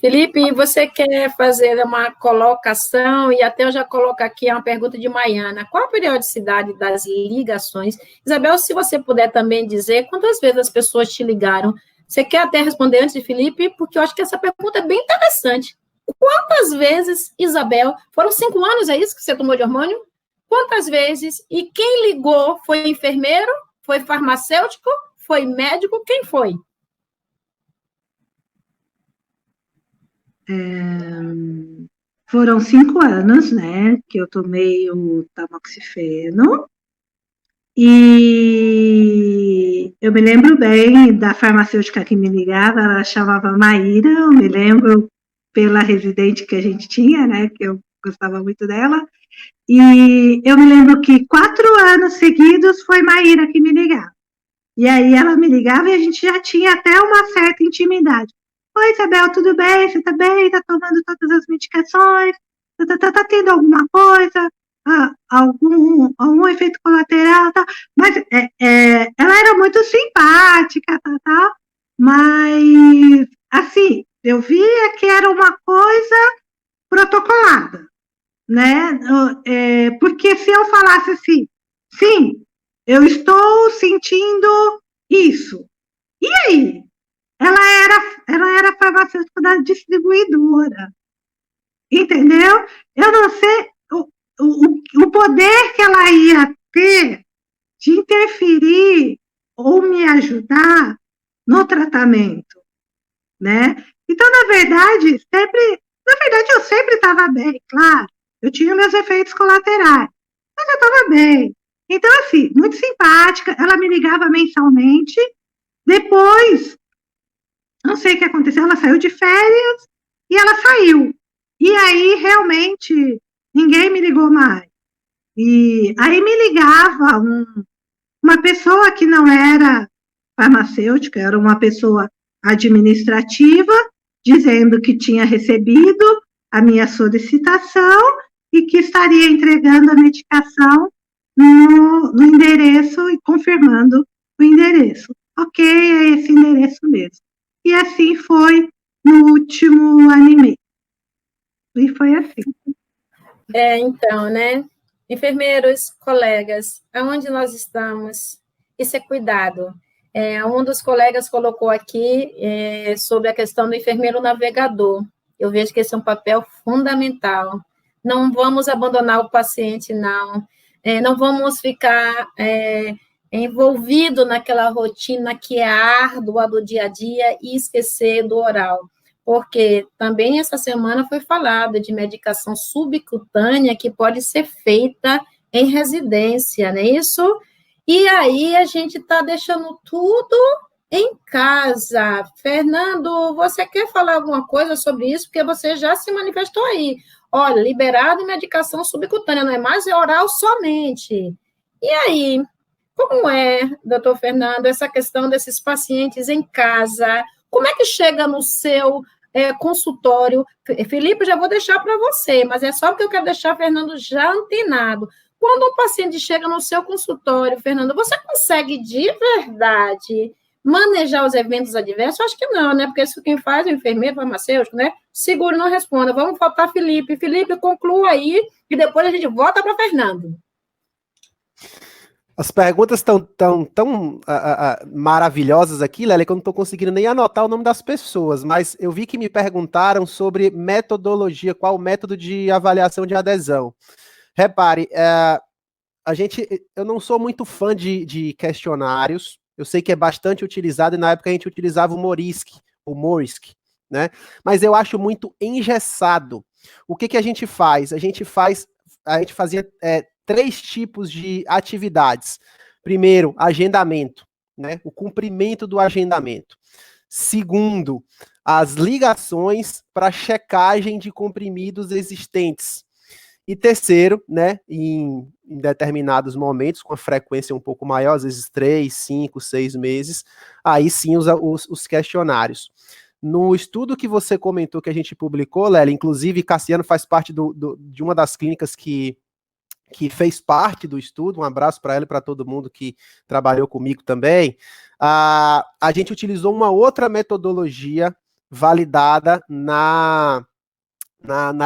Felipe, você quer fazer uma colocação, e até eu já coloco aqui uma pergunta de Maiana. Qual a periodicidade das ligações? Isabel, se você puder também dizer quantas vezes as pessoas te ligaram. Você quer até responder antes de Felipe? Porque eu acho que essa pergunta é bem interessante. Quantas vezes, Isabel, foram 5 anos, é isso que você tomou de hormônio? Quantas vezes? E quem ligou? Foi enfermeiro? Foi farmacêutico? Foi médico? Quem foi? Foram 5 anos, né, que eu tomei o tamoxifeno, e eu me lembro bem da farmacêutica que me ligava, ela chamava Maíra, eu me lembro pela residente que a gente tinha, né, que eu gostava muito dela, e eu me lembro que 4 anos seguidos foi Maíra que me ligava. E aí ela me ligava e a gente já tinha até uma certa intimidade. Oi, Isabel, tudo bem? Você tá bem? Tá tomando todas as medicações? Tá tendo alguma coisa? Algum efeito colateral? Tá? Mas ela era muito simpática, tá? Mas, assim, eu via que era uma coisa protocolada, né? Porque se eu falasse assim, sim, eu estou sentindo isso. E aí? Ela era farmacêutica da distribuidora, entendeu? Eu não sei o poder que ela ia ter de interferir ou me ajudar no tratamento, né? Então, na verdade, eu sempre estava bem, claro. Eu tinha meus efeitos colaterais, mas eu estava bem. Então, assim, muito simpática. Ela me ligava mensalmente. Depois, não sei o que aconteceu, ela saiu de férias e ela saiu. E aí, realmente, ninguém me ligou mais. E aí me ligava uma pessoa que não era farmacêutica, era uma pessoa administrativa, dizendo que tinha recebido a minha solicitação e que estaria entregando a medicação no endereço e confirmando o endereço. Ok, é esse endereço mesmo. E assim foi no último ano e meio. E foi assim. Então, né? Enfermeiros, colegas, aonde nós estamos? Isso é cuidado. Um dos colegas colocou aqui sobre a questão do enfermeiro navegador. Eu vejo que esse é um papel fundamental. Não vamos abandonar o paciente, não. Não vamos ficar envolvido naquela rotina que é árdua do dia a dia e esquecer do oral, porque também essa semana foi falado de medicação subcutânea que pode ser feita em residência, não é isso? E aí a gente está deixando tudo em casa. Fernando, você quer falar alguma coisa sobre isso? Porque você já se manifestou aí. Olha, liberado medicação subcutânea, não é mais, é oral somente. E aí, como é, doutor Fernando, essa questão desses pacientes em casa? Como é que chega no seu consultório? Felipe, já vou deixar para você, mas é só porque eu quero deixar o Fernando já antenado. Quando um paciente chega no seu consultório, Fernando, você consegue de verdade manejar os eventos adversos? Acho que não, né? Porque isso quem faz é o enfermeiro, farmacêutico, né? Seguro não responda. Vamos faltar Felipe. Felipe, conclua aí e depois a gente volta para Fernando. As perguntas estão tão maravilhosas aqui, Lélia, que eu não estou conseguindo nem anotar o nome das pessoas, mas eu vi que me perguntaram sobre metodologia, qual o método de avaliação de adesão. Repare, eu não sou muito fã de questionários, eu sei que é bastante utilizado, e na época a gente utilizava o Morisk, né? Mas eu acho muito engessado. O que a gente faz? A gente fazia 3 tipos de atividades. Primeiro, agendamento, né? O cumprimento do agendamento. Segundo, as ligações para checagem de comprimidos existentes. E terceiro, né, em determinados momentos, com a frequência um pouco maior, às vezes 3, 5, 6 meses, aí sim os questionários. No estudo que você comentou que a gente publicou, Lélia, inclusive Cassiano faz parte de uma das clínicas que fez parte do estudo, um abraço para ela e para todo mundo que trabalhou comigo também, a gente utilizou uma outra metodologia validada na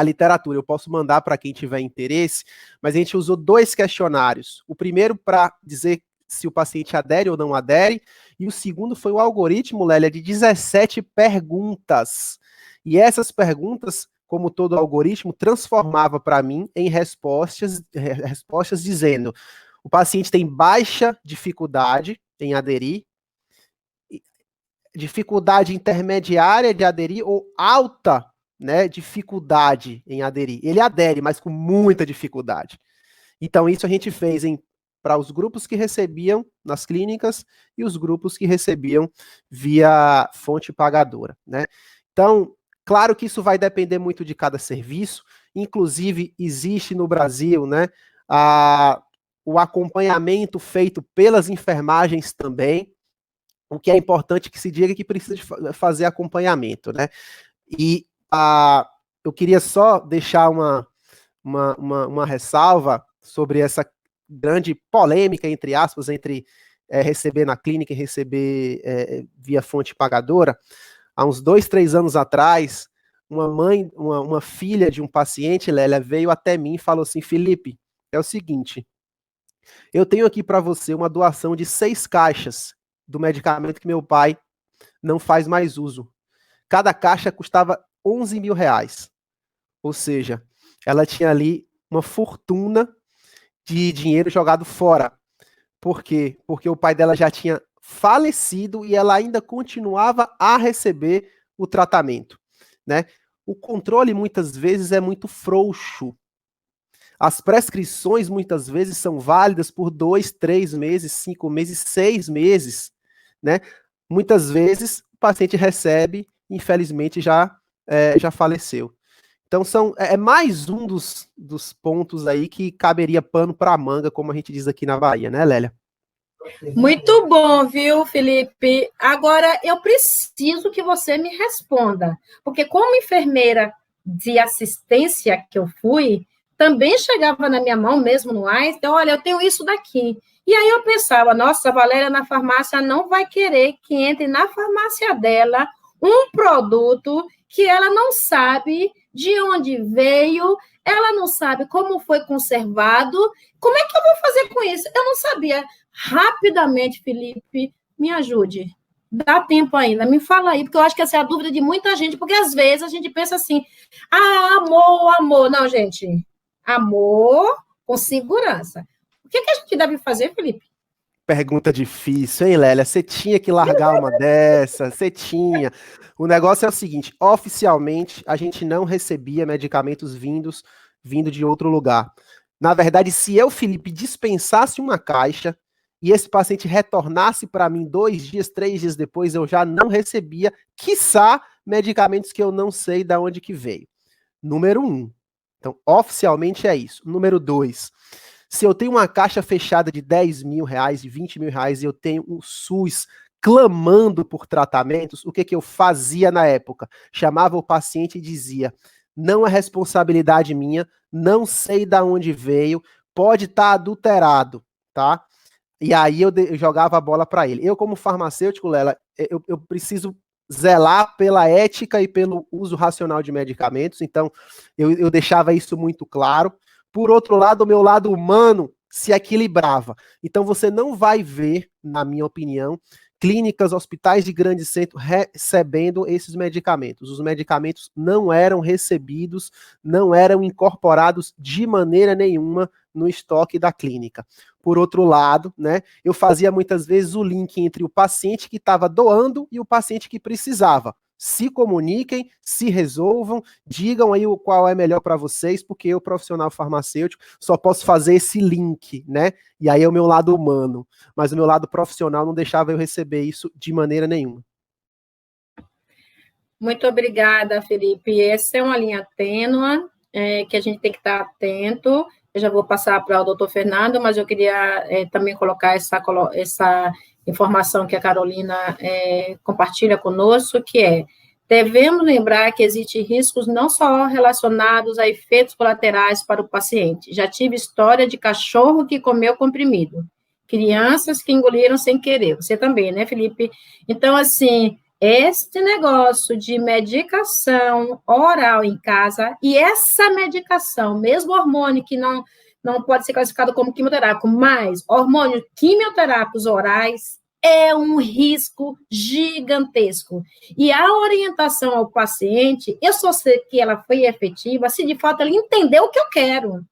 literatura. Eu posso mandar para quem tiver interesse, mas a gente usou 2 questionários. O primeiro para dizer se o paciente adere ou não adere, e o segundo foi o algoritmo, Lélia, de 17 perguntas. E essas perguntas, como todo algoritmo, transformava para mim em respostas dizendo: o paciente tem baixa dificuldade em aderir, dificuldade intermediária de aderir ou alta, né, dificuldade em aderir. Ele adere, mas com muita dificuldade. Então, isso a gente fez para os grupos que recebiam nas clínicas e os grupos que recebiam via fonte pagadora, né? Então, claro que isso vai depender muito de cada serviço, inclusive existe no Brasil, né, o acompanhamento feito pelas enfermagens também, o que é importante que se diga que precisa de fazer acompanhamento, né? E eu queria só deixar uma ressalva sobre essa grande polêmica, entre aspas, entre receber na clínica e receber via fonte pagadora. Há uns 2, 3 anos atrás, uma filha de um paciente, Lélia, veio até mim e falou assim: Felipe, é o seguinte, eu tenho aqui para você uma doação de 6 caixas do medicamento que meu pai não faz mais uso. Cada caixa custava 11 mil reais. Ou seja, ela tinha ali uma fortuna de dinheiro jogado fora. Por quê? Porque o pai dela já tinha falecido e ela ainda continuava a receber o tratamento, né? O controle muitas vezes é muito frouxo. As prescrições muitas vezes são válidas por 2, 3 meses, 5 meses, 6 meses, né? Muitas vezes o paciente recebe, infelizmente já faleceu. Então é mais um dos pontos aí que caberia pano para manga, como a gente diz aqui na Bahia, né, Lélia? Muito bom, viu, Felipe? Agora, eu preciso que você me responda, porque como enfermeira de assistência que eu fui, também chegava na minha mão mesmo no AIS, então, olha, eu tenho isso daqui. E aí eu pensava, nossa, a Valéria na farmácia não vai querer que entre na farmácia dela um produto que ela não sabe de onde veio, ela não sabe como foi conservado. Como é que eu vou fazer com isso? Eu não sabia. Rapidamente, Felipe, me ajude. Dá tempo ainda, me fala aí, porque eu acho que essa é a dúvida de muita gente, porque às vezes a gente pensa assim, amor, amor. Não, gente, amor com segurança. O que a gente deve fazer, Felipe? Pergunta difícil, hein, Lélia? Você tinha que largar uma dessa, você tinha. O negócio é o seguinte, oficialmente, a gente não recebia medicamentos vindo de outro lugar. Na verdade, se eu, Felipe, dispensasse uma caixa e esse paciente retornasse para mim 2 dias, 3 dias depois, eu já não recebia, quiçá, medicamentos que eu não sei de onde que veio. Número 1. Então, oficialmente é isso. Número 2. Se eu tenho uma caixa fechada de 10 mil reais, de 20 mil reais, e eu tenho um SUS clamando por tratamentos, o que eu fazia na época? Chamava o paciente e dizia: não é responsabilidade minha, não sei de onde veio, pode estar adulterado, tá? E aí eu jogava a bola para ele. Eu, como farmacêutico, Lela, eu preciso zelar pela ética e pelo uso racional de medicamentos, então eu deixava isso muito claro. Por outro lado, o meu lado humano se equilibrava. Então você não vai ver, na minha opinião, clínicas, hospitais de grande centro recebendo esses medicamentos. Os medicamentos não eram recebidos, não eram incorporados de maneira nenhuma no estoque da clínica. Por outro lado, né, eu fazia muitas vezes o link entre o paciente que estava doando e o paciente que precisava. Se comuniquem, se resolvam, digam aí qual é melhor para vocês, porque eu, profissional farmacêutico, só posso fazer esse link, né? E aí é o meu lado humano, mas o meu lado profissional não deixava eu receber isso de maneira nenhuma. Muito obrigada, Felipe. Essa é uma linha tênue, que a gente tem que estar atento. Eu já vou passar para o doutor Fernando, mas eu queria também colocar essa informação que a Carolina compartilha conosco, que é: devemos lembrar que existem riscos não só relacionados a efeitos colaterais para o paciente. Já tive história de cachorro que comeu comprimido, crianças que engoliram sem querer. Você também, né, Felipe? Então, assim, Este negócio de medicação oral em casa, e essa medicação, mesmo hormônio que não pode ser classificado como quimioterápico, mas hormônios quimioterápicos orais é um risco gigantesco. E a orientação ao paciente, eu só sei que ela foi efetiva se de fato ele entendeu o que eu quero.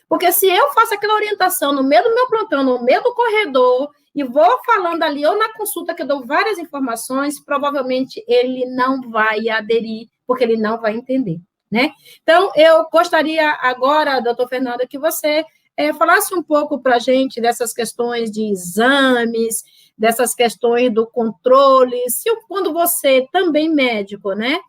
Porque se eu faço aquela orientação no meio do meu plantão, no meio do corredor, e vou falando ali, ou na consulta que eu dou várias informações, provavelmente ele não vai aderir, porque ele não vai entender, né? Então, eu gostaria agora, doutor Fernando, que você falasse um pouco para a gente dessas questões de exames, dessas questões do controle, quando você, também médico, né?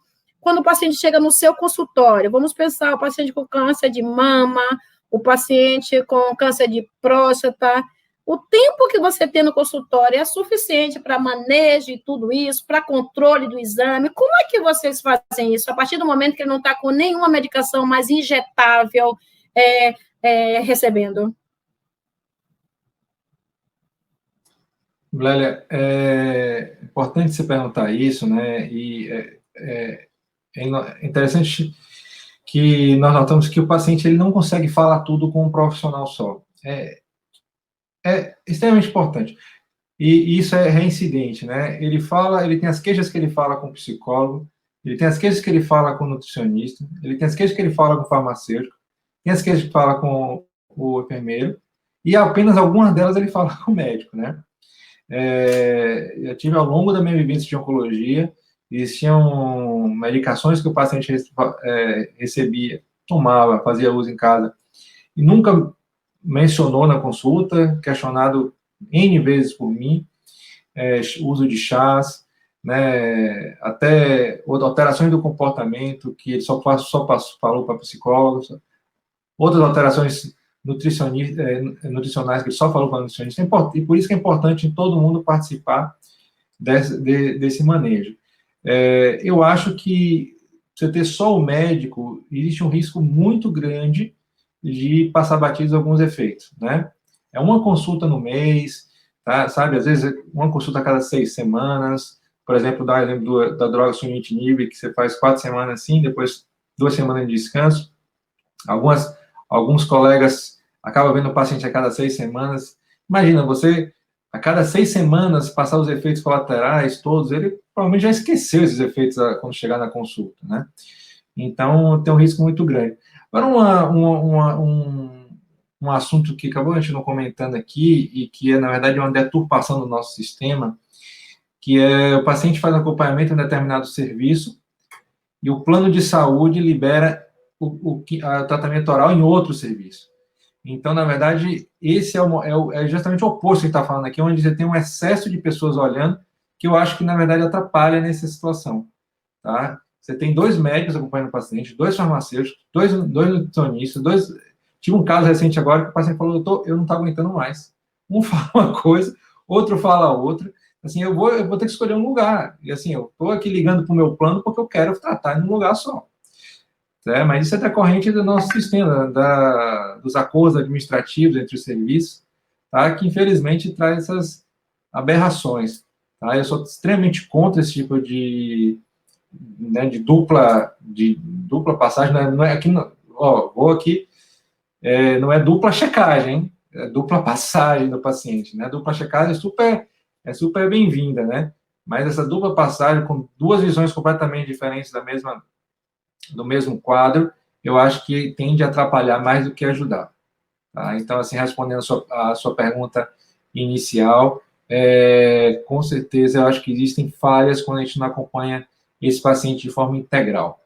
Quando o paciente chega no seu consultório, vamos pensar o paciente com câncer de mama, o paciente com câncer de próstata, o tempo que você tem no consultório é suficiente para manejo e tudo isso, para controle do exame? Como é que vocês fazem isso? A partir do momento que ele não está com nenhuma medicação mais injetável recebendo? Lélia, é importante você perguntar isso, né? E é interessante que nós notamos que o paciente ele não consegue falar tudo com um profissional só. É extremamente importante. E isso é reincidente, né? Ele tem as queixas que ele fala com o psicólogo, ele tem as queixas que ele fala com o nutricionista, ele tem as queixas que ele fala com o farmacêutico, tem as queixas que ele fala com o enfermeiro, e apenas algumas delas ele fala com o médico, né? Eu tive ao longo da minha vivência de oncologia, existiam medicações que o paciente recebia, tomava, fazia uso em casa, e nunca mencionou na consulta, questionado N vezes por mim, uso de chás, né, até alterações do comportamento, que ele só falou para psicólogos, outras alterações nutricionais que ele só falou para nutricionista, e por isso que é importante todo mundo participar desse manejo. Eu acho que você ter só o médico, existe um risco muito grande de passar batidos alguns efeitos, né? É uma consulta no mês, tá? Sabe? Às vezes, uma consulta a cada 6 semanas, por exemplo, dá o exemplo da droga sunitinib, que você faz 4 semanas assim, depois 2 semanas de descanso. Alguns colegas acabam vendo o paciente a cada 6 semanas. Imagina, você, a cada 6 semanas, passar os efeitos colaterais todos, ele provavelmente já esqueceu esses efeitos quando chegar na consulta, né? Então, tem um risco muito grande. Agora, um assunto que acabou a gente não comentando aqui, e que é, na verdade, uma deturpação do nosso sistema, que é o paciente faz acompanhamento em um determinado serviço, e o plano de saúde libera o tratamento oral em outro serviço. Então, na verdade, esse é justamente o oposto que está falando aqui, onde você tem um excesso de pessoas olhando, que eu acho que, na verdade, atrapalha nessa situação, tá? Você tem 2 médicos acompanhando o paciente, 2 farmacêuticos, 2 nutricionistas, Tive um caso recente agora que o paciente falou, doutor, eu não estou aguentando mais. Um fala uma coisa, outro fala outra. Assim, eu vou ter que escolher um lugar. E assim, eu estou aqui ligando para o meu plano porque eu quero tratar em um lugar só. Mas isso é decorrente do nosso sistema, dos acordos administrativos entre os serviços, tá? Que infelizmente traz essas aberrações. Tá? Eu sou extremamente contra esse tipo de dupla passagem. Não é aqui, vou aqui, não é dupla checagem, hein? É dupla passagem do paciente, né? Dupla checagem é super bem-vinda, né? Mas essa dupla passagem com 2 visões completamente diferentes do mesmo quadro, eu acho que tende a atrapalhar mais do que ajudar. Tá? Então, assim, respondendo a sua pergunta inicial, com certeza eu acho que existem falhas quando a gente não acompanha esse paciente de forma integral.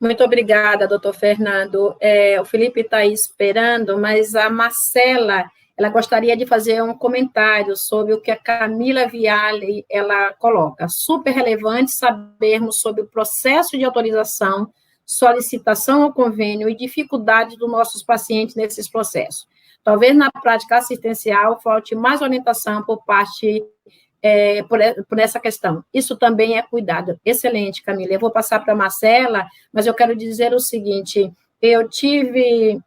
Muito obrigada, doutor Fernando. O Felipe está esperando, mas a Marcela, ela gostaria de fazer um comentário sobre o que a Camila Viale, ela coloca. Super relevante sabermos sobre o processo de autorização, solicitação ao convênio e dificuldades dos nossos pacientes nesses processos. Talvez na prática assistencial falte mais orientação por parte por essa questão. Isso também é cuidado. Excelente, Camila. Eu vou passar para a Marcela, mas eu quero dizer o seguinte, eu tive,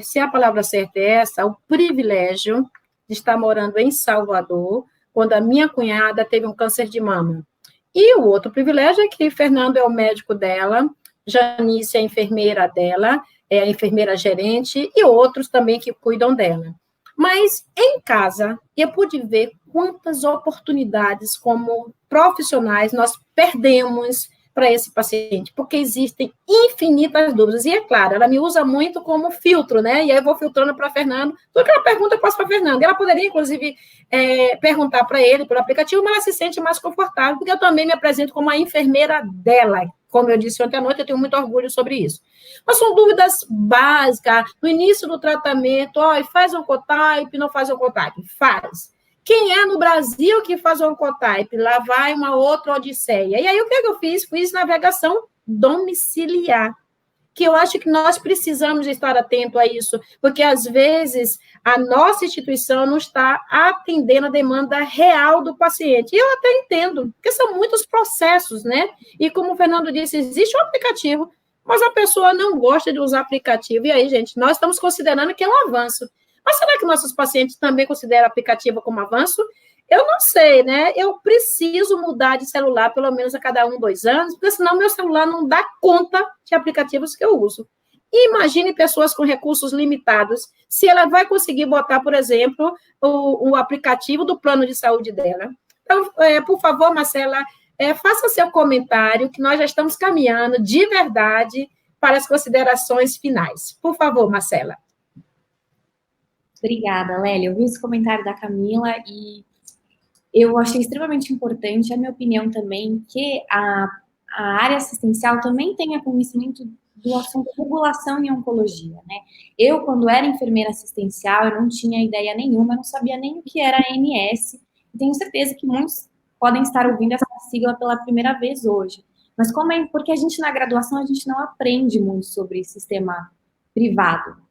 se a palavra certa é essa, o privilégio de estar morando em Salvador, quando a minha cunhada teve um câncer de mama. E o outro privilégio é que Fernando é o médico dela, Janice é a enfermeira dela, é a enfermeira gerente, e outros também que cuidam dela. Mas em casa, eu pude ver quantas oportunidades como profissionais nós perdemos para esse paciente, porque existem infinitas dúvidas. E é claro, ela me usa muito como filtro, né? E aí eu vou filtrando para Fernando. Tudo que ela pergunta, eu passo para Fernando. Ela poderia, inclusive, perguntar para ele pelo aplicativo, mas ela se sente mais confortável, porque eu também me apresento como a enfermeira dela. Como eu disse ontem à noite, eu tenho muito orgulho sobre isso. Mas são dúvidas básicas. No início do tratamento, faz Oncotype, não faz Oncotype? Faz. Quem é no Brasil que faz Oncotype? Lá vai uma outra odisseia. E aí, o que eu fiz? Fiz navegação domiciliar, que eu acho que nós precisamos estar atento a isso, porque, às vezes, a nossa instituição não está atendendo a demanda real do paciente. E eu até entendo, porque são muitos processos, né? E como o Fernando disse, existe um aplicativo, mas a pessoa não gosta de usar aplicativo. E aí, gente, nós estamos considerando que é um avanço. Mas será que nossos pacientes também consideram aplicativo como avanço? Eu não sei, né? Eu preciso mudar de celular pelo menos a cada 1, 2 anos, porque senão meu celular não dá conta de aplicativos que eu uso. E imagine pessoas com recursos limitados, se ela vai conseguir botar, por exemplo, o aplicativo do plano de saúde dela. Então, por favor, Marcela, faça seu comentário, que nós já estamos caminhando de verdade para as considerações finais. Por favor, Marcela. Obrigada, Lélia. Eu vi esse comentário da Camila e eu achei extremamente importante, a minha opinião também, que a área assistencial também tenha conhecimento do assunto regulação em oncologia, né? Eu, quando era enfermeira assistencial, eu não tinha ideia nenhuma, eu não sabia nem o que era ANS, e tenho certeza que muitos podem estar ouvindo essa sigla pela primeira vez hoje. Mas porque a gente, na graduação, a gente não aprende muito sobre sistema privado.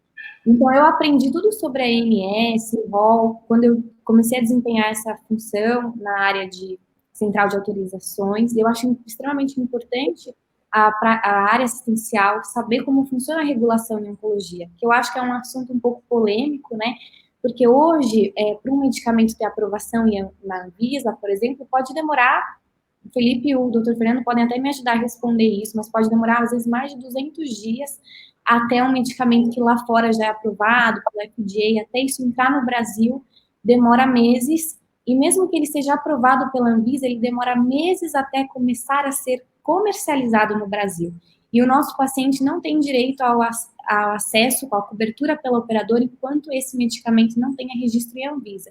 Então, eu aprendi tudo sobre a ANS, rol, quando eu comecei a desempenhar essa função na área de central de autorizações. Eu acho extremamente importante a área assistencial saber como funciona a regulação em oncologia, que eu acho que é um assunto um pouco polêmico, né? Porque hoje, para um medicamento ter aprovação na Anvisa, por exemplo, pode demorar, o Felipe e o Dr. Fernando podem até me ajudar a responder isso, mas pode demorar, às vezes, mais de 200 dias até um medicamento que lá fora já é aprovado pelo FDA, até isso entrar no Brasil, demora meses, e mesmo que ele seja aprovado pela Anvisa, ele demora meses até começar a ser comercializado no Brasil. E o nosso paciente não tem direito ao acesso, à cobertura pela operadora, enquanto esse medicamento não tenha registro em Anvisa.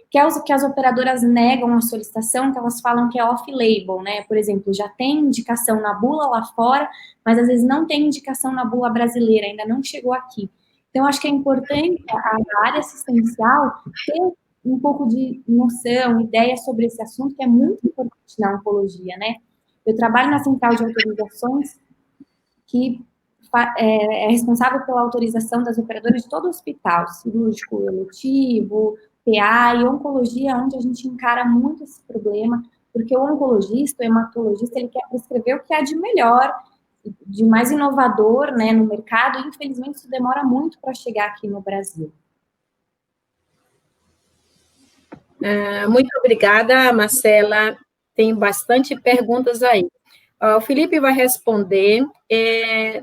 Que as operadoras negam a solicitação, que elas falam que é off-label, né? Por exemplo, já tem indicação na bula lá fora, mas às vezes não tem indicação na bula brasileira, ainda não chegou aqui. Então, acho que é importante a área assistencial ter um pouco de noção, ideia sobre esse assunto, que é muito importante na oncologia, né? Eu trabalho na central de autorizações, que é responsável pela autorização das operadoras de todo o hospital, cirúrgico, eletivo, PA e oncologia, onde a gente encara muito esse problema, porque o oncologista, o hematologista, ele quer prescrever o que há de melhor, de mais inovador, né, no mercado, e infelizmente isso demora muito para chegar aqui no Brasil. Muito obrigada, Marcela. Tem bastante perguntas aí. O Felipe vai responder.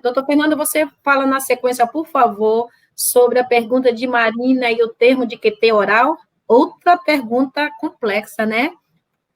Doutor Fernando, você fala na sequência, por favor, sobre a pergunta de Marina e o termo de QT oral. Outra pergunta complexa, né?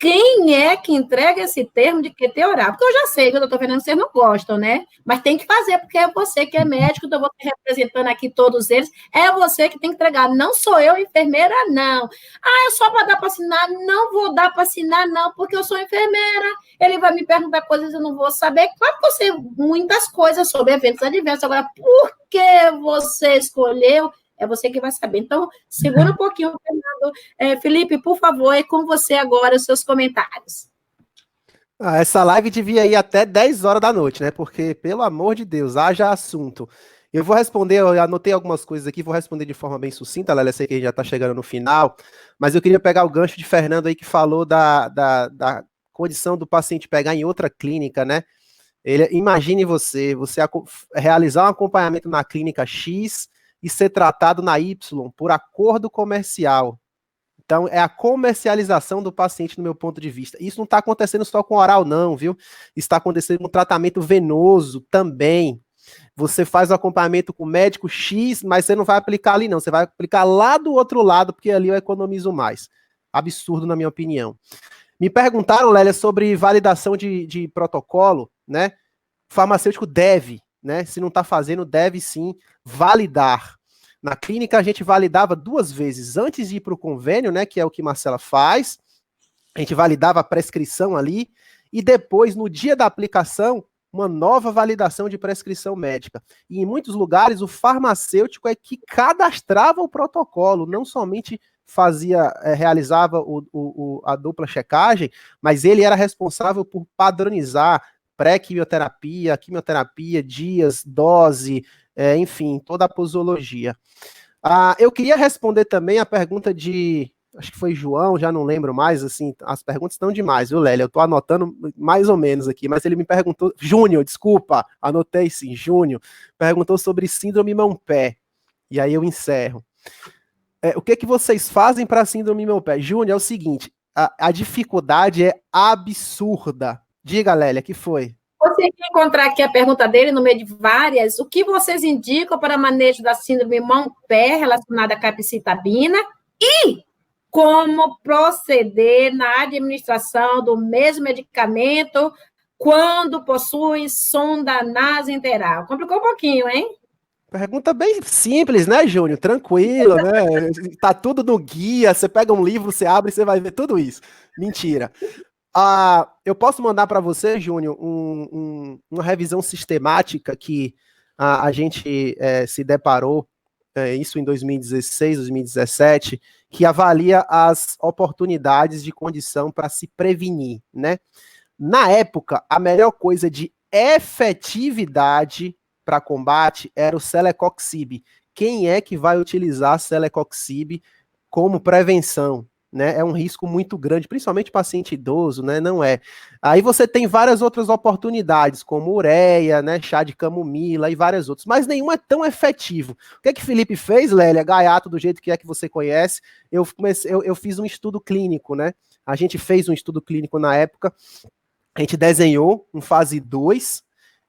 Quem é que entrega esse termo de QT oral? Porque eu já sei, doutor Fernando, vocês não gostam, né? Mas tem que fazer, porque é você que é médico, então eu vou representando aqui todos eles, é você que tem que entregar, não sou eu, enfermeira, não. É só para dar para assinar? Não vou dar para assinar, não, porque eu sou enfermeira, ele vai me perguntar coisas que eu não vou saber. Claro que eu sei muitas coisas sobre eventos adversos, agora, por que você escolheu? É você que vai saber. Então, segura um pouquinho, Fernando. Felipe, por favor, é com você agora os seus comentários. Essa live devia ir até 10 horas da noite, né? Porque, pelo amor de Deus, haja assunto. Eu vou responder, eu anotei algumas coisas aqui, vou responder de forma bem sucinta, Lélia, sei que a gente já está chegando no final, mas eu queria pegar o gancho de Fernando aí, que falou da condição do paciente pegar em outra clínica, né? Imagine você realizar um acompanhamento na clínica X e ser tratado na Y por acordo comercial. Então, é a comercialização do paciente, no meu ponto de vista. Isso não está acontecendo só com oral, não, viu? Está acontecendo com tratamento venoso também. Você faz o acompanhamento com o médico X, mas você não vai aplicar ali, não. Você vai aplicar lá do outro lado, porque ali eu economizo mais. Absurdo, na minha opinião. Me perguntaram, Lélia, sobre validação de protocolo, né? O farmacêutico deve, né? Se não está fazendo, deve sim validar. Na clínica, a gente validava 2 vezes. Antes de ir para o convênio, né? Que é o que Marcela faz. A gente validava a prescrição ali. E depois, no dia da aplicação, uma nova validação de prescrição médica. E em muitos lugares, o farmacêutico é que cadastrava o protocolo, não somente realizava a dupla checagem, mas ele era responsável por padronizar pré-quimioterapia, quimioterapia, dias, dose, enfim, toda a posologia. Eu queria responder também a pergunta de, acho que foi João, já não lembro mais, assim, as perguntas estão demais, viu, Lélia? Eu tô anotando mais ou menos aqui, mas ele me perguntou, Júnior, desculpa, anotei sim, Júnior, perguntou sobre síndrome mão-pé, e aí eu encerro. O que vocês fazem para síndrome mão-pé? Júnior, é o seguinte, a dificuldade é absurda. Diga, Lélia, que foi? Você quer encontrar aqui a pergunta dele no meio de várias. O que vocês indicam para manejo da síndrome mão-pé relacionada à capecitabina e como proceder na administração do mesmo medicamento quando possui sonda nasointeral? Complicou um pouquinho, hein? Pergunta bem simples, né, Júnior? Tranquilo, né? Tá tudo no guia, você pega um livro, você abre e você vai ver tudo isso. Mentira. Eu posso mandar para você, Júnior, uma revisão sistemática que a gente se deparou, isso em 2016, 2017, que avalia as oportunidades de condição para se prevenir, né? Na época, a melhor coisa de efetividade para combate era o Celecoxib. Quem é que vai utilizar Celecoxib como prevenção? Né? É um risco muito grande, principalmente paciente idoso, né? Não é. Aí você tem várias outras oportunidades, como ureia, né? Chá de camomila e várias outras, mas nenhum é tão efetivo. O que Felipe fez, Lélia? Gaiato, do jeito que você conhece, eu fiz um estudo clínico, né? A gente fez um estudo clínico na época, a gente desenhou um fase 2,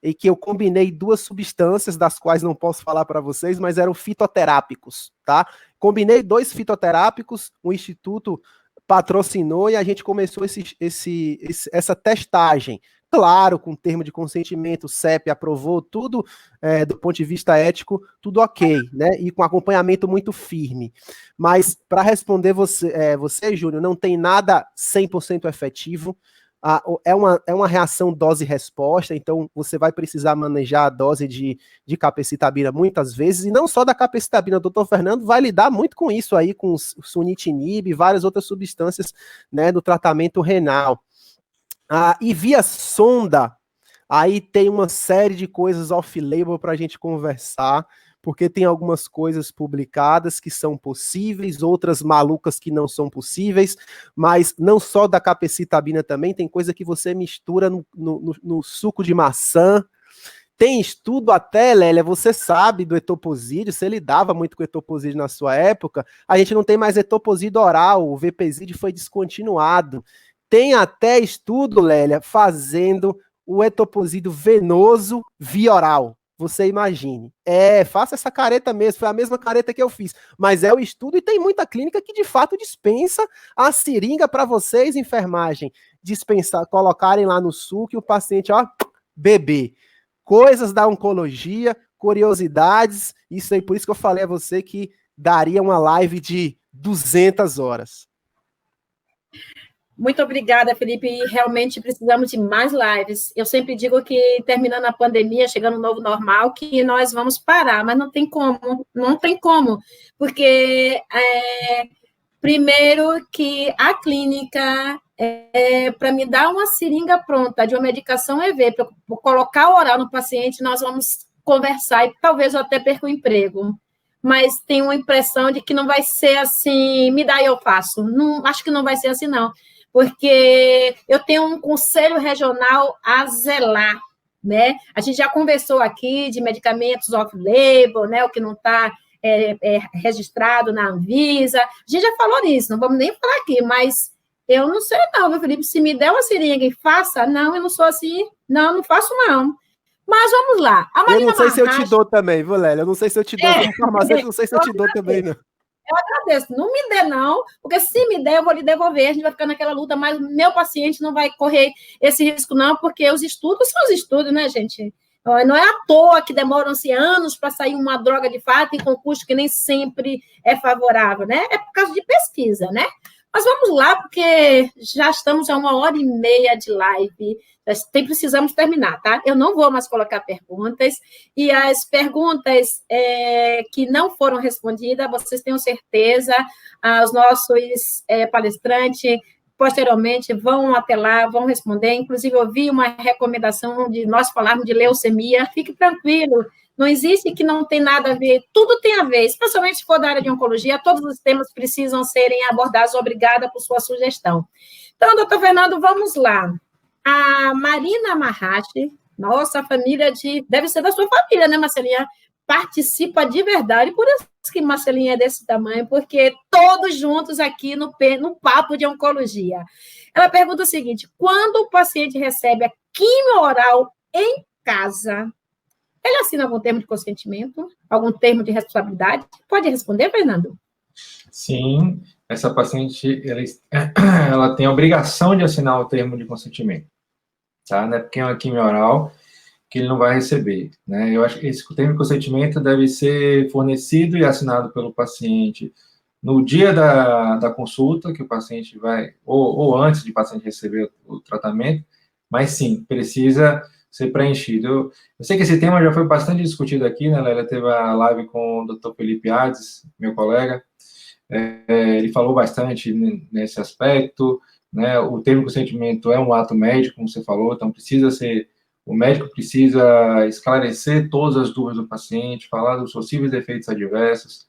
em que eu combinei 2 substâncias, das quais não posso falar para vocês, mas eram fitoterápicos, tá? Combinei 2 fitoterápicos, o Instituto patrocinou e a gente começou essa testagem. Claro, com termo de consentimento, o CEP aprovou tudo, do ponto de vista ético, tudo ok, né? E com acompanhamento muito firme. Mas, para responder você, Júnior, não tem nada 100% efetivo. É uma reação dose-resposta, então você vai precisar manejar a dose de capecitabina muitas vezes, e não só da capecitabina, o doutor Fernando vai lidar muito com isso aí, com sunitinib e várias outras substâncias, né, do tratamento renal. E via sonda, aí tem uma série de coisas off-label para a gente conversar, porque tem algumas coisas publicadas que são possíveis, outras malucas que não são possíveis, mas não só da capecitabina também, tem coisa que você mistura no suco de maçã. Tem estudo até, Lélia, você sabe do etoposídeo, você lidava muito com etoposídeo na sua época, a gente não tem mais etoposídeo oral, o VPsídeo foi descontinuado. Tem até estudo, Lélia, fazendo o etoposídeo venoso via oral. Você imagine. Faça essa careta mesmo, foi a mesma careta que eu fiz, mas é o estudo e tem muita clínica que de fato dispensa a seringa para vocês, enfermagem, dispensar, colocarem lá no suco e o paciente, ó, beber. Coisas da oncologia, curiosidades, isso aí, por isso que eu falei a você que daria uma live de 200 horas. Muito obrigada, Felipe. Realmente precisamos de mais lives. Eu sempre digo que, terminando a pandemia, chegando um novo normal, que nós vamos parar, mas não tem como, porque, primeiro, que a clínica, para me dar uma seringa pronta de uma medicação EV, para colocar o oral no paciente, nós vamos conversar e talvez eu até perca o emprego. Mas tenho uma impressão de que não vai ser assim, me dá e eu faço. Não, acho que não vai ser assim, não. Porque eu tenho um conselho regional a zelar, né? A gente já conversou aqui de medicamentos off-label, né? O que não está registrado na Anvisa. A gente já falou nisso, não vamos nem falar aqui, mas eu não sei não, meu Felipe, se me der uma seringa e faça, não, eu não sou assim, não faço não. Mas vamos lá. A Marina eu não sei se eu te Marrache, dou também, viu, Lélia? Eu não sei se eu te dou como farmacêutico, não sei se eu te dou também, não. Eu agradeço. Não me dê, não, porque se me der, eu vou lhe devolver. A gente vai ficar naquela luta, mas meu paciente não vai correr esse risco, não, porque os estudos são os estudos, né, gente? Não é à toa que demoram-se anos para sair uma droga de fato e com custo que nem sempre é favorável, né? É por causa de pesquisa, né? Mas vamos lá, porque já estamos a 1h30 de live. Precisamos terminar, tá? Eu não vou mais colocar perguntas. E as perguntas que não foram respondidas, vocês tenham certeza, os nossos palestrantes, posteriormente, vão até lá, vão responder. Inclusive, eu vi uma recomendação de nós falarmos de leucemia. Fique tranquilo. Não existe que não tem nada a ver, tudo tem a ver, especialmente se for da área de oncologia, todos os temas precisam serem abordados. Obrigada por sua sugestão. Então, doutor Fernando, vamos lá. A Marina Marrache, nossa família deve ser da sua família, né, Marcelinha? Participa de verdade, por isso que Marcelinha é desse tamanho, porque todos juntos aqui no papo de oncologia. Ela pergunta o seguinte: quando o paciente recebe a quimio oral em casa, ele assina algum termo de consentimento? Algum termo de responsabilidade? Pode responder, Fernando? Sim, essa paciente, ela tem a obrigação de assinar o termo de consentimento, tá? Não é porque é uma quimio oral que ele não vai receber, né? Eu acho que esse termo de consentimento deve ser fornecido e assinado pelo paciente no dia da consulta, que o paciente vai, ou antes de o paciente receber o tratamento, mas sim, precisa ser preenchido. Eu sei que esse tema já foi bastante discutido aqui, né, Lélia? Teve a live com o Dr. Felipe Ades, meu colega, ele falou bastante nesse aspecto, né? O termo de consentimento é um ato médico, como você falou, então o médico precisa esclarecer todas as dúvidas do paciente, falar dos possíveis efeitos adversos,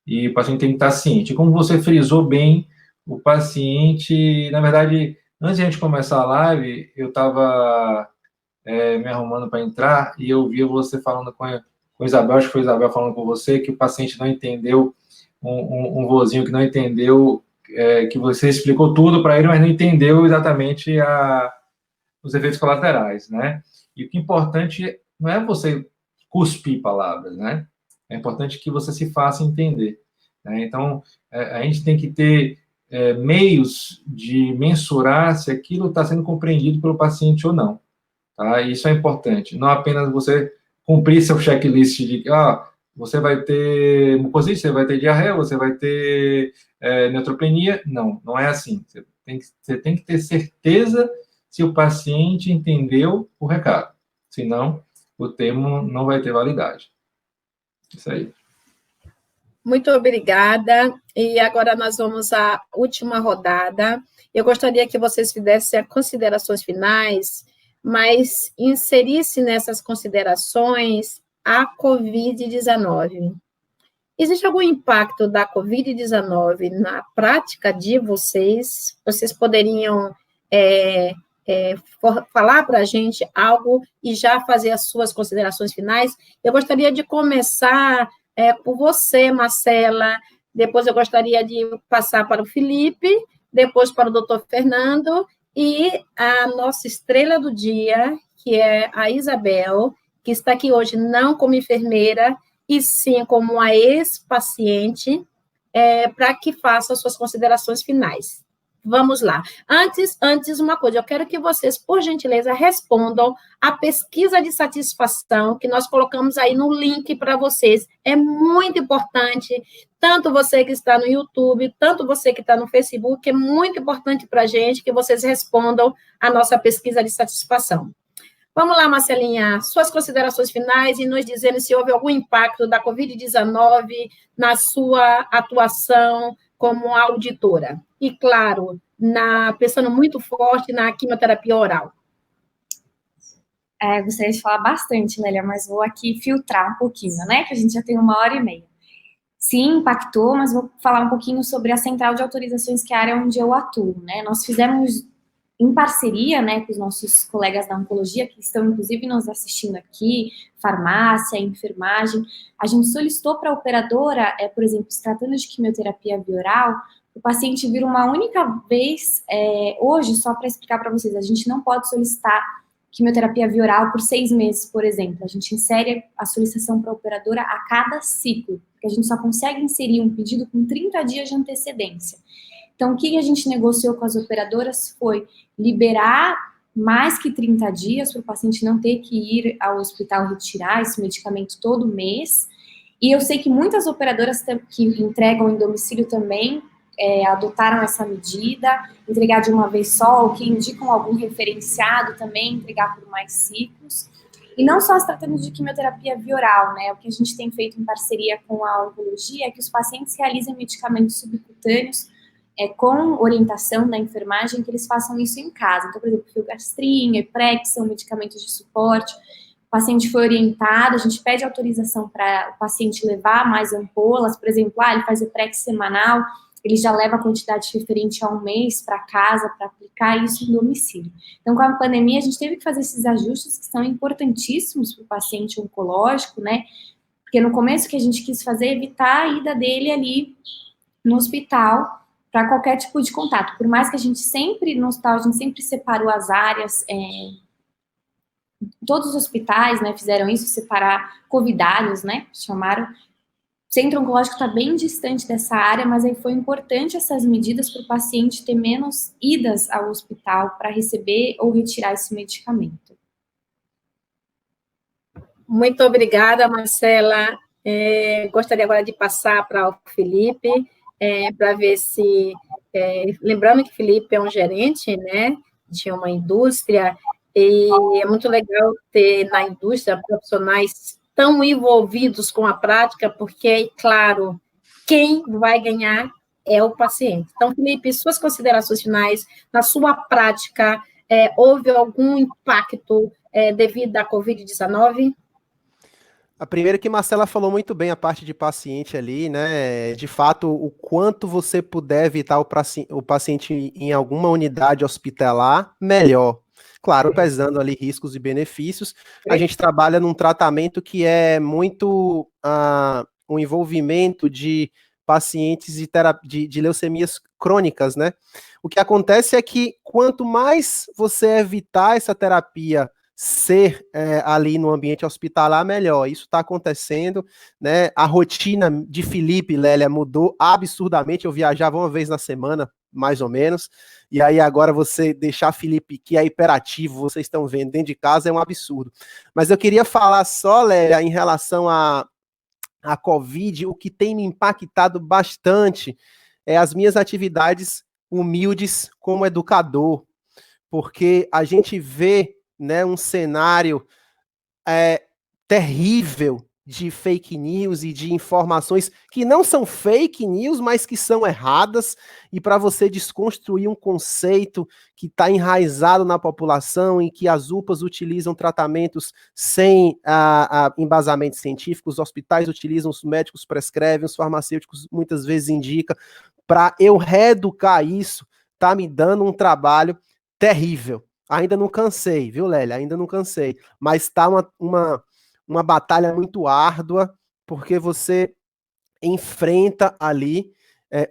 e o paciente tem que estar ciente. Como você frisou bem, o paciente, na verdade, antes de a gente começar a live, eu estava me arrumando para entrar, e eu vi você falando com a Isabel, acho que foi a Isabel falando com você, que o paciente não entendeu, um vozinho que não entendeu, que você explicou tudo para ele, mas não entendeu exatamente os efeitos colaterais, né? E o que é importante não é você cuspir palavras, né? É importante que você se faça entender, né? Então, a gente tem que ter meios de mensurar se aquilo está sendo compreendido pelo paciente ou não. Tá? Isso é importante. Não apenas você cumprir seu checklist de você vai ter mucosite, você vai ter diarreia, você vai ter neutropenia. Não, não é assim. Você tem que ter certeza se o paciente entendeu o recado. Senão, o termo não vai ter validade. Isso aí. Muito obrigada. E agora nós vamos à última rodada. Eu gostaria que vocês fizessem as considerações finais, mas inserisse nessas considerações a COVID-19. Existe algum impacto da COVID-19 na prática de vocês? Vocês poderiam falar para a gente algo e já fazer as suas considerações finais? Eu gostaria de começar por você, Marcela, depois eu gostaria de passar para o Felipe, depois para o doutor Fernando, e a nossa estrela do dia, que é a Isabel, que está aqui hoje não como enfermeira, e sim como uma ex-paciente, para que faça as suas considerações finais. Vamos lá. Antes, uma coisa, eu quero que vocês, por gentileza, respondam a pesquisa de satisfação que nós colocamos aí no link para vocês. É muito importante, tanto você que está no YouTube, tanto você que está no Facebook, é muito importante para a gente que vocês respondam a nossa pesquisa de satisfação. Vamos lá, Marcelinha, suas considerações finais e nos dizendo se houve algum impacto da COVID-19 na sua atuação como auditora. E, claro, pensando muito forte na quimioterapia oral. Gostaria de falar bastante, Lélia, mas vou aqui filtrar um pouquinho, né? Que a gente já tem 1h30. Sim, impactou, mas vou falar um pouquinho sobre a central de autorizações, que é a área onde eu atuo, né? Nós fizemos em parceria, né, com os nossos colegas da oncologia, que estão, inclusive, nos assistindo aqui, farmácia, enfermagem, a gente solicitou para a operadora, por exemplo, se tratando de quimioterapia via oral, o paciente vir uma única vez, hoje, só para explicar para vocês, a gente não pode solicitar quimioterapia via oral por 6 meses, por exemplo. A gente insere a solicitação para a operadora a cada ciclo, porque a gente só consegue inserir um pedido com 30 dias de antecedência. Então, o que a gente negociou com as operadoras foi liberar mais que 30 dias para o paciente não ter que ir ao hospital retirar esse medicamento todo mês. E eu sei que muitas operadoras que entregam em domicílio também adotaram essa medida, entregar de uma vez só, ou que indicam algum referenciado também, entregar por mais ciclos. E não só se tratando de quimioterapia via oral, né? O que a gente tem feito em parceria com a oncologia é que os pacientes realizem medicamentos subcutâneos com orientação da enfermagem, que eles façam isso em casa. Então, por exemplo, filgastrin, Eprex, são medicamentos de suporte. O paciente foi orientado, a gente pede autorização para o paciente levar mais ampolas, por exemplo, ele faz Eprex semanal, ele já leva a quantidade referente a um mês para casa, para aplicar isso em domicílio. Então, com a pandemia, a gente teve que fazer esses ajustes que são importantíssimos para o paciente oncológico, né? Porque no começo o que a gente quis fazer é evitar a ida dele ali no hospital para qualquer tipo de contato. Por mais que a gente sempre, no hospital, a gente sempre separou as áreas, todos os hospitais, né, fizeram isso, separar covidários, né, chamaram. O centro oncológico está bem distante dessa área, mas aí foi importante essas medidas para o paciente ter menos idas ao hospital para receber ou retirar esse medicamento. Muito obrigada, Marcela. Gostaria agora de passar para o Felipe, para ver se... lembrando que o Felipe é um gerente, né, de uma indústria, e é muito legal ter na indústria profissionais tão envolvidos com a prática, porque, claro, quem vai ganhar é o paciente. Então, Felipe, suas considerações finais, na sua prática, houve algum impacto devido à Covid-19? A primeira que Marcela falou muito bem, a parte de paciente ali, né? De fato, o quanto você puder evitar o paciente em alguma unidade hospitalar, melhor. Claro, pesando ali riscos e benefícios. A gente trabalha num tratamento que é muito um envolvimento de pacientes de leucemias crônicas, né? O que acontece é que quanto mais você evitar essa terapia ser ali no ambiente hospitalar, melhor. Isso está acontecendo, né? A rotina de Felipe, Lélia, mudou absurdamente. Eu viajava uma vez na semana, mais ou menos, e aí agora você deixar Felipe, que é hiperativo, vocês estão vendo, dentro de casa, é um absurdo. Mas eu queria falar só, Lélia, em relação à Covid, o que tem me impactado bastante é as minhas atividades humildes como educador, porque a gente vê, né, um cenário terrível de fake news e de informações que não são fake news, mas que são erradas, e para você desconstruir um conceito que está enraizado na população, em que as UPAs utilizam tratamentos sem embasamento científico, os hospitais utilizam, os médicos prescrevem, os farmacêuticos muitas vezes indicam, para eu reeducar isso, tá me dando um trabalho terrível. Ainda não cansei, viu, Lélia? Ainda não cansei. Mas está uma batalha muito árdua, porque você enfrenta ali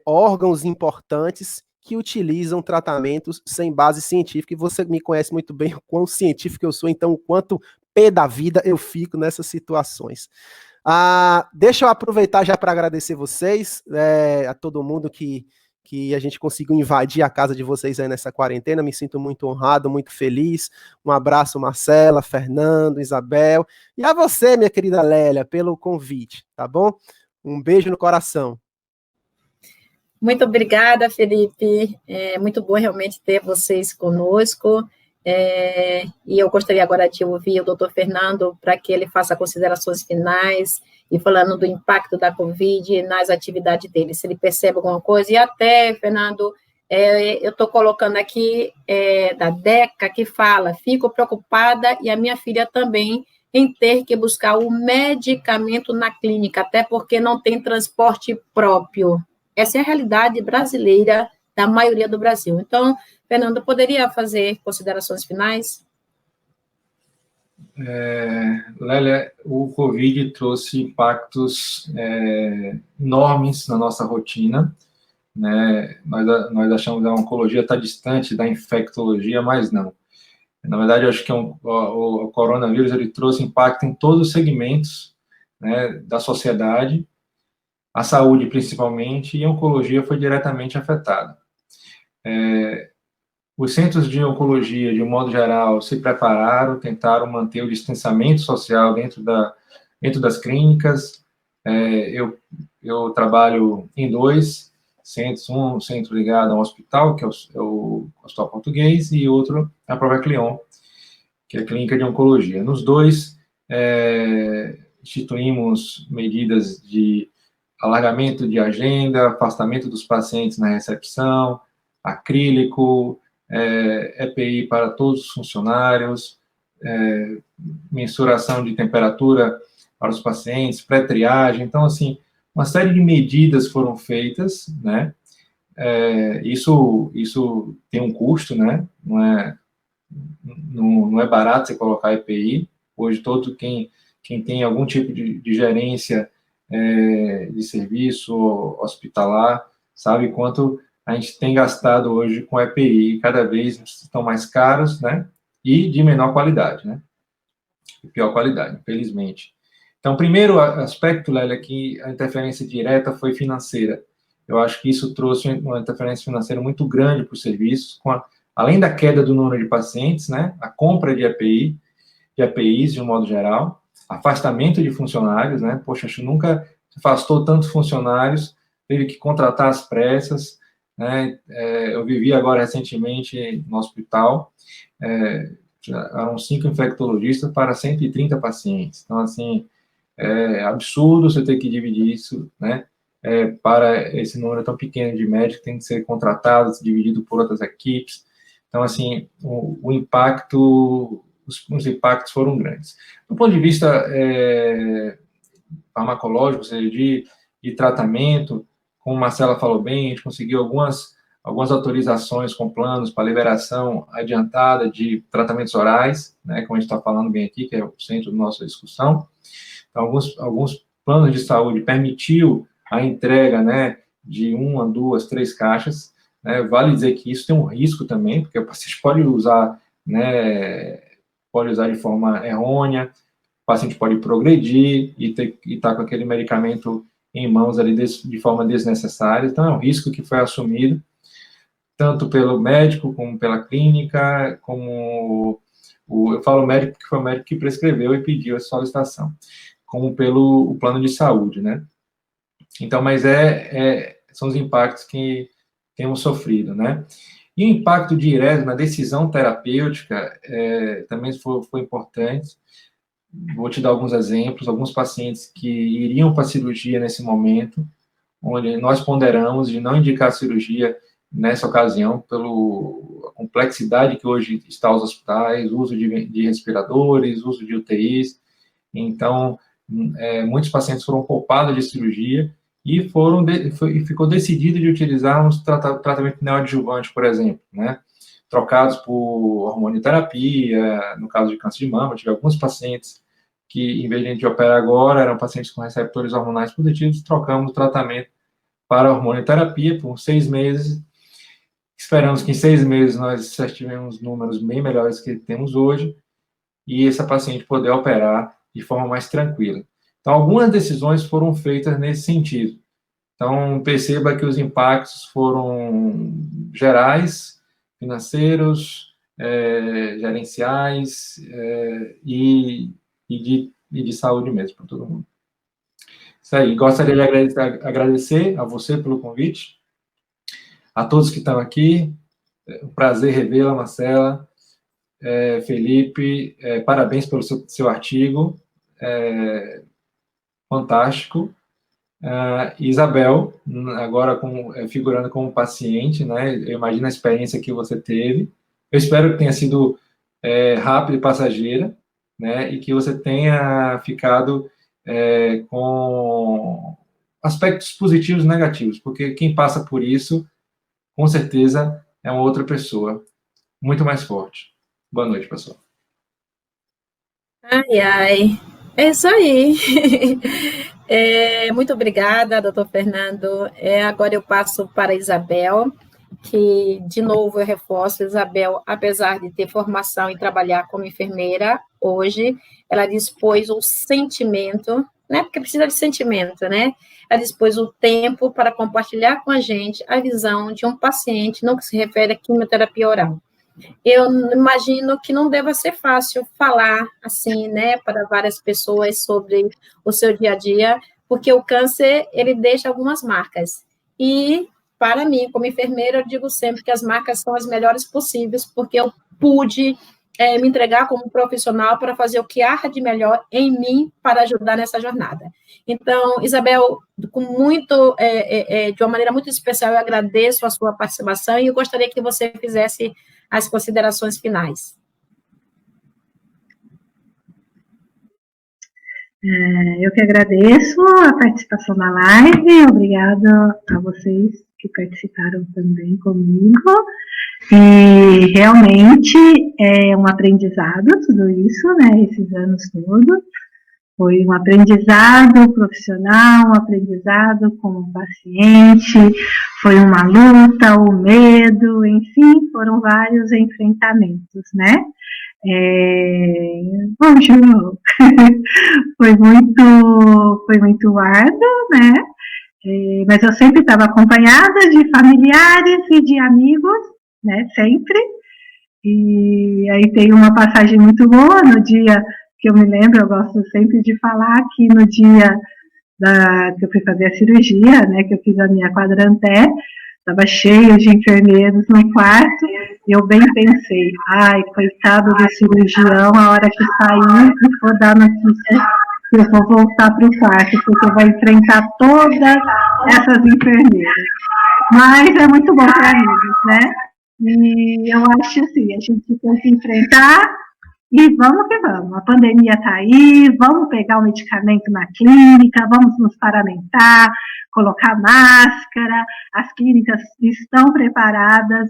órgãos importantes que utilizam tratamentos sem base científica, e você me conhece muito bem o quão científico eu sou, então o quanto pé da vida eu fico nessas situações. Deixa eu aproveitar já para agradecer vocês, a todo mundo que a gente conseguiu invadir a casa de vocês aí nessa quarentena, me sinto muito honrado, muito feliz. Um abraço, Marcela, Fernando, Isabel, e a você, minha querida Lélia, pelo convite, tá bom? Um beijo no coração. Muito obrigada, Felipe, muito bom realmente ter vocês conosco, e eu gostaria agora de ouvir o doutor Fernando, para que ele faça considerações finais, e falando do impacto da Covid nas atividades dele, se ele percebe alguma coisa, e até, Fernando, eu estou colocando aqui da Deca, que fala, fico preocupada, e a minha filha também, em ter que buscar o medicamento na clínica, até porque não tem transporte próprio. Essa é a realidade brasileira da maioria do Brasil. Então, Fernando, poderia fazer considerações finais? Lélia, o Covid trouxe impactos enormes na nossa rotina, né? Nós achamos que a oncologia está distante da infectologia, mas não. Na verdade, eu acho que o coronavírus ele trouxe impacto em todos os segmentos, né, da sociedade, a saúde principalmente, e a oncologia foi diretamente afetada. Os centros de oncologia, de um modo geral, se prepararam, tentaram manter o distanciamento social dentro das clínicas. Eu trabalho em 2 centros, um centro ligado a um hospital, que é o Hospital Português, e outro a própria Cleon, que é a Clínica de Oncologia. Nos 2, instituímos medidas de alargamento de agenda, afastamento dos pacientes na recepção, acrílico, EPI para todos os funcionários, mensuração de temperatura para os pacientes, pré-triagem. Então, assim, uma série de medidas foram feitas, né? Isso tem um custo, né? Não é barato você colocar EPI. Hoje, quem tem algum tipo de gerência de serviço hospitalar sabe quanto a gente tem gastado hoje com EPI, cada vez estão mais caros, né? E de menor qualidade, né? De pior qualidade, infelizmente. Então, primeiro aspecto, Lélia, que a interferência direta foi financeira. Eu acho que isso trouxe uma interferência financeira muito grande para os serviços, além da queda do número de pacientes, né? A compra de EPIs, de um modo geral, afastamento de funcionários, né? Poxa, a gente nunca afastou tantos funcionários, teve que contratar às pressas, né? Eu vivi agora recentemente no hospital, eram 5 infectologistas para 130 pacientes. Então, assim, é absurdo você ter que dividir isso, né? Para esse número tão pequeno de médicos, tem que ser contratado, dividido por outras equipes. Então, assim, o impacto, os impactos foram grandes. Do ponto de vista farmacológico, ou seja, de tratamento, como a Marcela falou bem, a gente conseguiu algumas autorizações com planos para liberação adiantada de tratamentos orais, né, como a gente está falando bem aqui, que é o centro da nossa discussão. Então, alguns planos de saúde permitiu a entrega, né, de 1, 2, 3 caixas, né. Vale dizer que isso tem um risco também, porque o paciente pode usar, né, de forma errônea, o paciente pode progredir e estar com aquele medicamento em mãos ali de forma desnecessária. Então, é um risco que foi assumido, tanto pelo médico, como pela clínica, eu falo médico porque foi o médico que prescreveu e pediu a solicitação, como pelo plano de saúde, né? Então, mas são os impactos que temos sofrido, né? E o impacto direto na decisão terapêutica também foi importante. Vou te dar alguns exemplos, alguns pacientes que iriam para a cirurgia nesse momento, onde nós ponderamos de não indicar a cirurgia nessa ocasião, pela complexidade que hoje está os hospitais, uso de respiradores, uso de UTIs. Então, muitos pacientes foram poupados de cirurgia e ficou decidido de utilizarmos tratamento neoadjuvante, por exemplo, né? Trocados por hormonioterapia, no caso de câncer de mama, tive alguns pacientes que, em vez de a gente operar agora, eram pacientes com receptores hormonais positivos, trocamos o tratamento para hormonioterapia por 6 meses. Esperamos que em 6 meses nós já tivemos números bem melhores que temos hoje e essa paciente poder operar de forma mais tranquila. Então, algumas decisões foram feitas nesse sentido. Então, perceba que os impactos foram gerais, financeiros, gerenciais e de saúde mesmo, para todo mundo. Isso aí. Gostaria de agradecer a você pelo convite, a todos que estão aqui. É um prazer revê-la, Marcela. Felipe, parabéns pelo seu artigo. Fantástico. Isabel, agora figurando como paciente, né? Eu imagino a experiência que você teve. Eu espero que tenha sido rápida e passageira, né? E que você tenha ficado com aspectos positivos e negativos, porque quem passa por isso, com certeza é uma outra pessoa muito mais forte. Boa noite, pessoal. Ai, ai. É isso aí. Muito obrigada, doutor Fernando. Agora eu passo para a Isabel, que, de novo, eu reforço, Isabel, apesar de ter formação em trabalhar como enfermeira, hoje, ela dispôs o sentimento, né, porque precisa de sentimento, né? Ela dispôs o tempo para compartilhar com a gente a visão de um paciente no que se refere à quimioterapia oral. Eu imagino que não deva ser fácil falar assim, né, para várias pessoas sobre o seu dia a dia, porque o câncer, ele deixa algumas marcas. E, para mim, como enfermeira, eu digo sempre que as marcas são as melhores possíveis, porque eu pude me entregar como profissional para fazer o que há de melhor em mim para ajudar nessa jornada. Então, Isabel, de uma maneira muito especial, eu agradeço a sua participação e eu gostaria que você fizesse as considerações finais. Eu que agradeço a participação na live, obrigada a vocês que participaram também comigo, e realmente é um aprendizado tudo isso, né, esses anos todos, foi um aprendizado profissional, um aprendizado como paciente, foi uma luta, o medo, enfim, foram vários enfrentamentos, né? Bom, João, foi muito árduo, né? Mas eu sempre estava acompanhada de familiares e de amigos, né? Sempre. E aí tem uma passagem muito boa no dia que eu me lembro, eu gosto sempre de falar que no dia que eu fui fazer a cirurgia, né? Que eu fiz a minha quadranté, estava cheio de enfermeiros no quarto, e eu bem pensei, ai, coitado do cirurgião, a hora que sair, e for dar notícia, eu vou voltar para o quarto, porque eu vou enfrentar todas essas enfermeiras. Mas é muito bom ter amigos, né? E eu acho assim, a gente tem que enfrentar, e vamos que vamos, a pandemia está aí, vamos pegar o medicamento na clínica, vamos nos paramentar, colocar máscara, as clínicas estão preparadas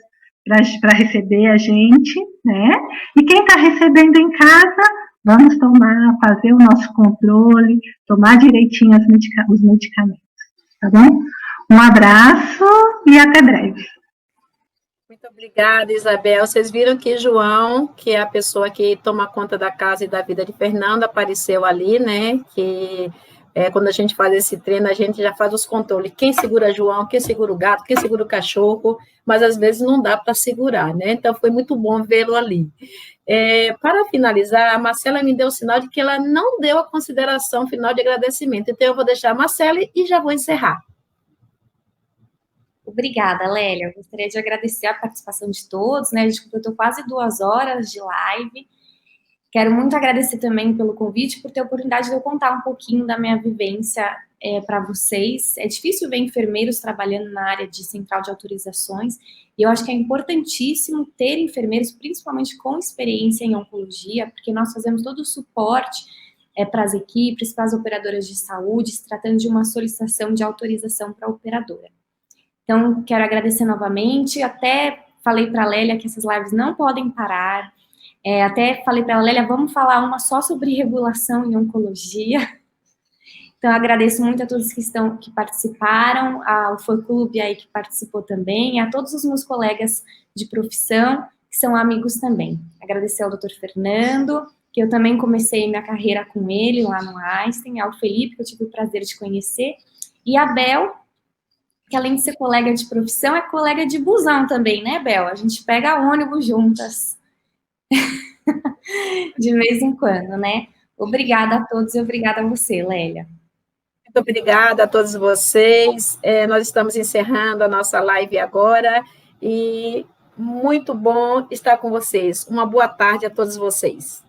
para receber a gente, né? E quem está recebendo em casa, vamos fazer o nosso controle, tomar direitinho os medicamentos, tá bom? Um abraço e até breve. Muito obrigada, Isabel. Vocês viram que João, que é a pessoa que toma conta da casa e da vida de Fernando, apareceu ali, né? Que quando a gente faz esse treino, a gente já faz os controles. Quem segura João, quem segura o gato, quem segura o cachorro, mas às vezes não dá para segurar, né? Então foi muito bom vê-lo ali. Para finalizar, a Marcela me deu o sinal de que ela não deu a consideração final de agradecimento. Então eu vou deixar a Marcela e já vou encerrar. Obrigada, Lélia. Eu gostaria de agradecer a participação de todos, né? A gente completou quase 2 horas de live. Quero muito agradecer também pelo convite, por ter a oportunidade de eu contar um pouquinho da minha vivência para vocês. É difícil ver enfermeiros trabalhando na área de central de autorizações, e eu acho que é importantíssimo ter enfermeiros, principalmente com experiência em oncologia, porque nós fazemos todo o suporte para as equipes, para as operadoras de saúde, se tratando de uma solicitação de autorização para a operadora. Então, quero agradecer novamente, até falei para a Lélia que essas lives não podem parar, até falei para a Lélia, vamos falar uma só sobre regulação em oncologia. Então, agradeço muito a todos que participaram, ao fã-clube aí que participou também, a todos os meus colegas de profissão, que são amigos também. Agradecer ao Dr. Fernando, que eu também comecei minha carreira com ele lá no Einstein, ao Felipe, que eu tive o prazer de conhecer, e a Bel, que além de ser colega de profissão, é colega de busão também, né, Bel? A gente pega ônibus juntas, de vez em quando, né? Obrigada a todos e obrigada a você, Lélia. Muito obrigada a todos vocês. Nós estamos encerrando a nossa live agora e muito bom estar com vocês. Uma boa tarde a todos vocês.